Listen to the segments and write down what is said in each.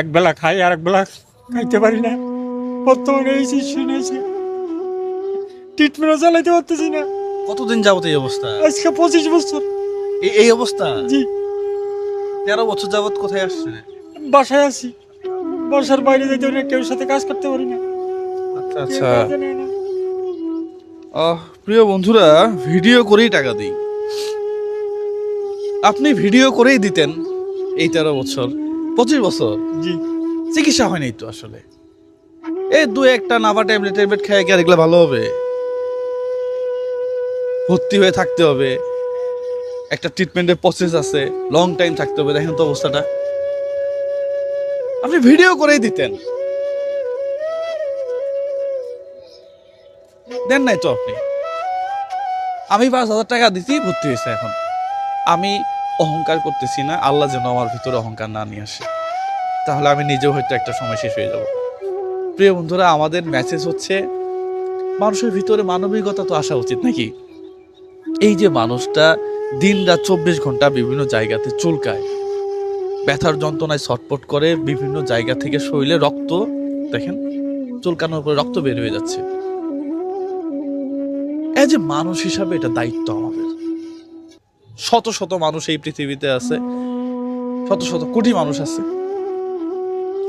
এক বেলা খাই আর এক বেলা খাইতে পারি না। বর্তমানে এই শুনেছি ট্রিটমেন্টও চালাইতে পারতেছি না। কতদিন যাবত এই অবস্থা? আজকে 25 বছর। এই অবস্থা? জি। 13 বছর যাবত কোথায় আসছে? বাসায় আছি, বাসার বাইরে যেতে পারি না, কেউ সাথে কাজ করতে পারি না। আচ্ছা কেউ আচ্ছা। কাজে নেয় না। প্রিয় বন্ধুরা, ভিডিও করেই টাকা দিই। আপনি ভিডিও করেই দিতেন এই 13 বছর, 25 বছর জি। চিকিৎসা হয়নি তো আসলে। এই দু একটা নাভা ট্যাবলেট খেয়ে কি আর এগুলো ভালো হবে? ভর্তি হয়ে থাকতে হবে, একটা ট্রিটমেন্টের প্রসেস আছে, লং টাইম থাকতে হবে। দেখেন তো অবস্থাটা। আপনি ভিডিও করেই দিতেন, দেন নাই তো আপনি। আমি 5,000 টাকা দিতেই ভর্তি হয়েছে। এখন আমি অহংকার করতেছি না, আল্লাহ যেন আমার ভিতরে অহংকার না নিয়ে আসে, তাহলে আমি নিজেও হয়তো একটা সময় শেষ হয়ে যাব। প্রিয় বন্ধুরা, আমাদের মেসেজ হচ্ছে মানুষের ভিতরে মানবিকতা তো আসা উচিত নাকি? এই যে মানুষটা দিন রাত 24 ঘন্টা বিভিন্ন জায়গাতে চুলকায়, ব্যথার যন্ত্রণায় ছটফট করে, বিভিন্ন জায়গা থেকে শরীরে রক্ত, দেখেন চুলকানোর পরে রক্ত বের হয়ে যাচ্ছে। এই যে মানুষ হিসাবে এটা দায়িত্ব আমাদের। শত শত মানুষ এই পৃথিবীতে আছে, শত শত কোটি মানুষ আছে,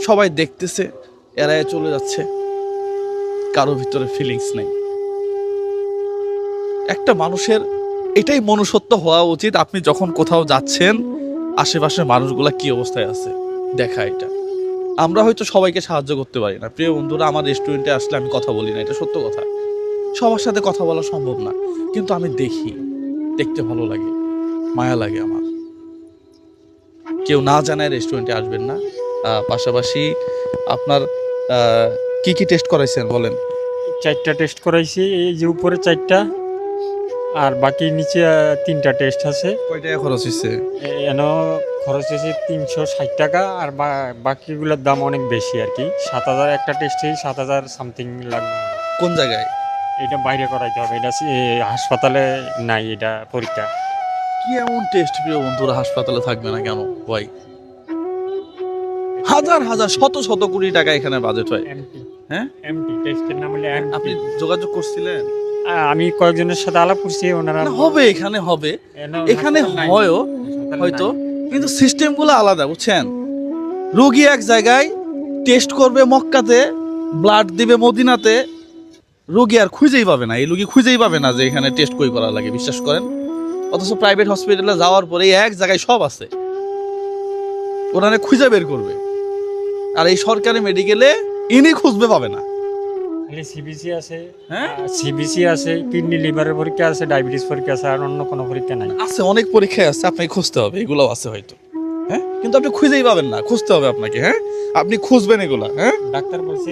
সবাই দেখতেছে, এড়ায় চলে যাচ্ছে, কারো ভিতরে ফিলিংস নেই। একটা মানুষের এটাই মনুষ্যত্ব হওয়া উচিত। আপনি যখন কোথাও যাচ্ছেন, আশেপাশের মানুষগুলা কি অবস্থায় আছে দেখা। এটা আমরা হয়তো সবাইকে সাহায্য করতে পারি না। প্রিয় বন্ধুরা, আমার রেস্টুরেন্টে আসলে আমি কথা বলি না, এটা সত্য কথা। সবার সাথে কথা বলা সম্ভব না, কিন্তু আমি দেখি, দেখতে ভালো লাগে, মায়া লাগে আমার। কেউ না জানায় রেস্টুরেন্টে আসবেন না। পাশাপাশি আপনার কি কি টেস্ট করাইছেন বলেন? 4টা টেস্ট করাইছি, এই যে উপরে 4টা আর বাকি নিচে 3টা টেস্ট আছে। কয় টাকা খরচ হয়েছে? এন খরচ হয়েছে 360 টাকা, আর বাকিগুলোর দাম অনেক বেশি আর কি। 7,000 একটা টেস্টে 7,000 সামথিং লাগবে। কোন জায়গায়? এটা বাইরে করাইতে হবে, এটা হাসপাতালে নাই এটা পরীক্ষা। কি এমন টেস্ট প্রিয় বন্ধুরা হাসপাতালে থাকবে না কেন ভাই? হাজার হাজার শত শত কোটি টাকা এখানে বাজেট হয়। এমটি। হ্যাঁ, এমটি টেস্টের নাম হলে আপনি এমটি। যোগাযোগ করছিলেন? আমি কয়েকজনের সাথে আলাপ করছি, ওনারা না, হবে, এখানে হবে, এখানে হাসপাতাল নাই। হয়ও হাসপাতাল হয়তো, নাই। কিন্তু সিস্টেমগুলো আলাদা, বুঝছেন? রোগী এক জায়গায়, টেস্ট করবে মক্কাতে, ব্লাড দিবে মদিনাতে, রোগী আর খুঁজেই পাবে না, এই রোগী খুঁজেই পাবে না যে এখানে টেস্ট কই করা লাগে, বিশ্বাস করেন। অথচ প্রাইভেট হসপিটালে যাওয়ার পরে এক জায়গায় সব আছে, ওখানে খুঁজে বের করবে। আর এই সরকারি মেডিকেলে ইনি খুঁজবে পাবে না। খালি সিবিসি আছে, হ্যাঁ? সিবিসি আছে, কিডনি লিভারের পরীক্ষা আছে, ডায়াবেটিস পরীক্ষা আছে, আর অন্য কোনো পরীক্ষা নাই। আছে, অনেক পরীক্ষায় আছে, আপনাকে খুঁজতে হবে, এগুলোও আছে হয়তো। হ্যাঁ, কিন্তু আপনি খুঁজেই পাবেন না, খুঁজতে হবে আপনাকে। হ্যাঁ, আপনি খুঁজবেন এগুলা। হ্যাঁ, ডাক্তার বলছে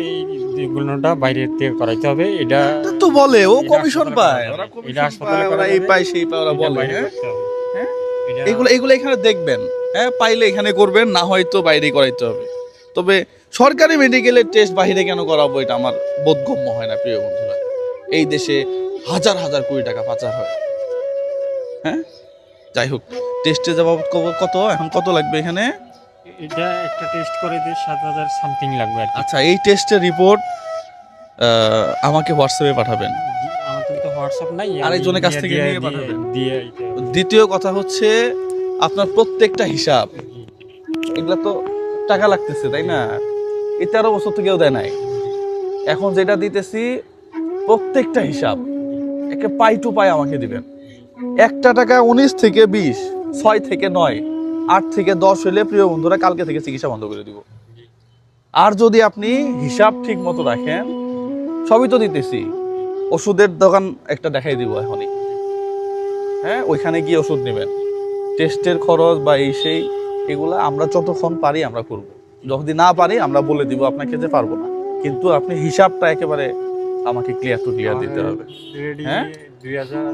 এইগুলোটা বাইরে থেকে করাইতে হবে। এটা তো বলে ও এটা কমিশন হাসপাতালে পায়, করা ওরা যাবে। কমিশন এটা হাসপাতালে পায়, করা ওরা এই যাবে, পায় সেই পায়, ওরা এটা বলে। বাইরে হ্যাঁ, করতে হবে। হ্যাঁ, এটা এগুলো এখানে দেখবেন। হ্যাঁ, পাইলে এখানে করবেন, না হয়তো বাইরে করাইতে হবে। তবে সরকারি মেডিকেলের টেস্ট বাইরে কেন করাবো, এটা আমার বোধগম্য হয় না প্রিয় বন্ধুরা। এই দেশে হাজার হাজার কোটি টাকা পাচার হয়। হ্যাঁ, যাই হোক, টেস্টে যাওয়া কত, এখন কত লাগবে এখানে? এটা একটা টেস্ট করে দিয়ে 7,000 সামথিং লাগবে আর কি। আচ্ছা, এই টেস্টের রিপোর্ট আমাকে হোয়াটসঅ্যাপে পাঠাবেন। আমার তো হোয়াটসঅ্যাপ নাই, আরেকজনের কাছ থেকে নিয়ে পাঠাবেন। দিয়ে দ্বিতীয় কথা হচ্ছে, আপনার প্রত্যেকটা হিসাব, এগুলা তো টাকা লাগতেছে, তাই না? এই 13 বছর তো কেউ দেয় নাই। এখন যেটা দিতেছি প্রত্যেকটা হিসাব একে পাই টু পাই আমাকে দিবেন। একটা টাকা 19 থেকে 20, 6 থেকে 9, 8 থেকে 10 হলে প্রিয় বন্ধুরা কালকে থেকে চিকিৎসা বন্ধ করে দিব। আর যদি আপনি হিসাব ঠিক মতো রাখেন, সবই তো দিতেছি, ওষুধের দোকান একটা দেখাই দিব এখনই। হ্যাঁ, ওইখানে গিয়ে ওষুধ নেবেন। টেস্টের খরচ বা এই সেই এগুলা আমরা যতক্ষণ পারি আমরা করব। যদি না পারি আমরা বলে দিব আপনাকে যে পারবো না, কিন্তু আপনি হিসাবটা একেবারে আমাকে ক্লিয়ার টু ক্লিয়ার দিতে হবে। হ্যাঁ? 2000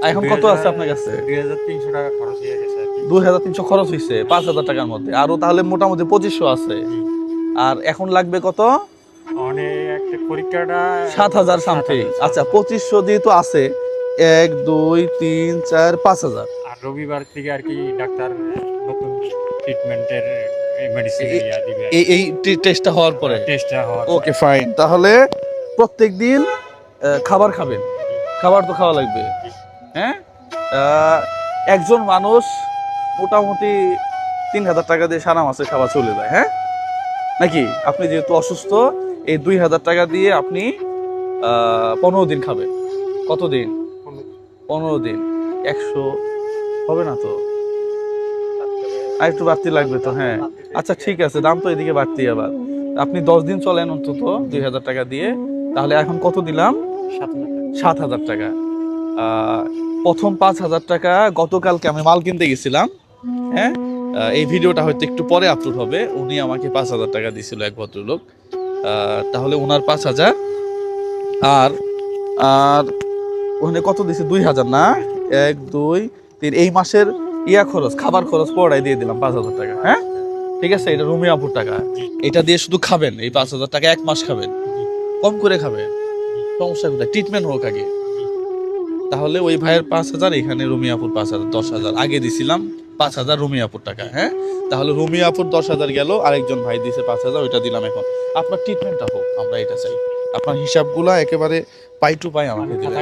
এখন কত আছে আপনার কাছে? 2300 টাকা খরচ হয়ে গেছে আর কি। 2300 খরচ হয়েছে 5,000 টাকার মধ্যে, আরো তাহলে মোটামুটি 2500 আছে। আর এখন লাগবে কত? অনেক একটা পরীক্ষাটা 7,000 সামথিং। আচ্ছা, 2500 যেহেতু আছে, 1 2 3 4 5,000। আর রবিবার থেকে আর কি ডাক্তার নতুন ট্রিটমেন্টের মেডিসিন দিবে এই টেস্টটা হওয়ার পরে। টেস্টটা হওয়ার ওকে ফাইন, তাহলে প্রত্যেকদিন খাবার খাবেন, খাবার তো খাওয়া লাগবে। হ্যাঁ, একজন মানুষ মোটামুটি 3,000 টাকা দিয়ে সারা মাসে খাবার চলে যায়। হ্যাঁ নাকি? আপনি যেহেতু অসুস্থ, এই 2,000 টাকা দিয়ে আপনি 15 দিন খাবেন। কতদিন? 15 দিন। 100 হবে না তো, আর একটু বাড়তি লাগবে তো। হ্যাঁ আচ্ছা ঠিক আছে, দাম তো এদিকে বাড়তি। আবার আপনি 10 দিন চলেন অন্তত 2,000 টাকা দিয়ে, তাহলে এখন কত দিলাম? 7,000 টাকা। প্রথম 5,000 টাকা গতকালকে আমি মাল কিনতে গেছিলাম। হ্যাঁ, এই ভিডিওটা হয়তো একটু পরে আপলোড হবে। উনি আমাকে 5,000 টাকা দিয়েছিল, এক ভদ্রলোক। তাহলে ওনার 5,000 আর আর ওখানে কত দিছে? 2,000 না? 1 2 3, এই মাসের খরচ, খাবার খরচ পড়াই দিয়ে দিলাম 5,000 টাকা। হ্যাঁ ঠিক আছে, এটা রুমি আপুর টাকা। এটা দিয়ে শুধু খাবেন, এই 5,000 টাকা 1 মাস খাবেন, কম করে খাবেন, সমস্যা কোথায়? ট্রিটমেন্ট হোক আগে। তাহলে ওই ভাইয়ের 5,000, এখানে রুমি আপুর 5,000, 10,000 আগে দিছিলাম। 5,000 রুমি আপুর টাকা। হ্যাঁ, তাহলে রুমি আপুর 10,000 গেল, আরেকজন ভাই দিয়েছে 5,000, ওইটা দিলাম। এখন আপনার ট্রিটমেন্টটা হোক, আমরা এটা চাই। আপনার হিসাবগুলা একেবারে পাই টু পাই আমাকে দিবেন,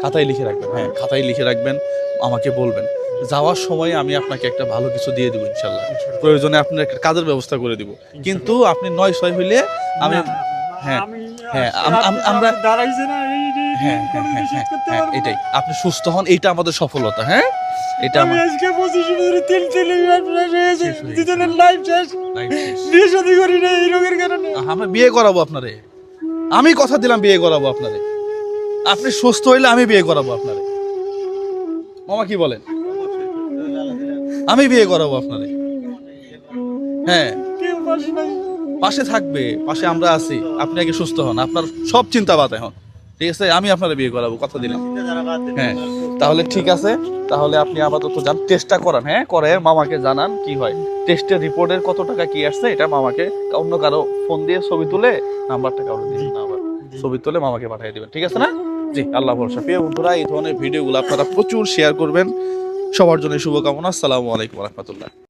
খাতায় লিখে রাখবেন। হ্যাঁ, খাতায় লিখে রাখবেন, আমাকে বলবেন। যাওয়ার সময় আমি আপনাকে একটা ভালো কিছু দিয়ে দিব ইনশাল্লাহ। প্রয়োজনে আপনার একটা কাজের ব্যবস্থা করে দিব, কিন্তু আপনি 9-6 হইলে আমি হ্যাঁ হ্যাঁ আমরা হ্যাঁ হ্যাঁ হ্যাঁ হ্যাঁ এটাই, আপনি সুস্থ হন, এইটা আমাদের সফলতা। হ্যাঁ, এটা আমি আজকে 25 বছরে তেল হয়েছে, দুজনের লাইফ শেষ, বিয়ে শাদী করি না এই রোগের কারণে। আমরা বিয়ে করাবো আপনারে, আমি কথা দিলাম বিয়ে করাবো আপনারে। আপনি সুস্থ হইলে আমি বিয়ে করাবো আপনারে। মামা কি বলেন? আমি বিয়ে করাবো আপনারে। হ্যাঁ, কেউ পাশে নাই, পাশে থাকবে, পাশে আমরা আছি। আপনি আগে সুস্থ হন, আপনার সব চিন্তা বাদ এখন। ঠিক আছে, আমি আপনারা বিয়ে করাবো, কথা দিলাম। হ্যাঁ, তাহলে ঠিক আছে, তাহলে আপনি আপাতত যান, টেস্টটা করান। হ্যাঁ, করে মামাকে জানান কি হয়। টেস্টের রিপোর্টের কত টাকা কি আসছে, এটা মামাকে অন্য কারো ফোন দিয়ে ছবি তুলে, নাম্বারটা কারো দিন না, আবার ছবি তুলে মামাকে পাঠিয়ে দিবেন। ঠিক আছে না? জি, আল্লাহ ভরসা। প্রিয় বন্ধুরা, এই ধরনের ভিডিওগুলো আপনারা প্রচুর শেয়ার করবেন। সবার জন্য শুভকামনা। আসসালামু আলাইকুম রহমতুল্লাহ।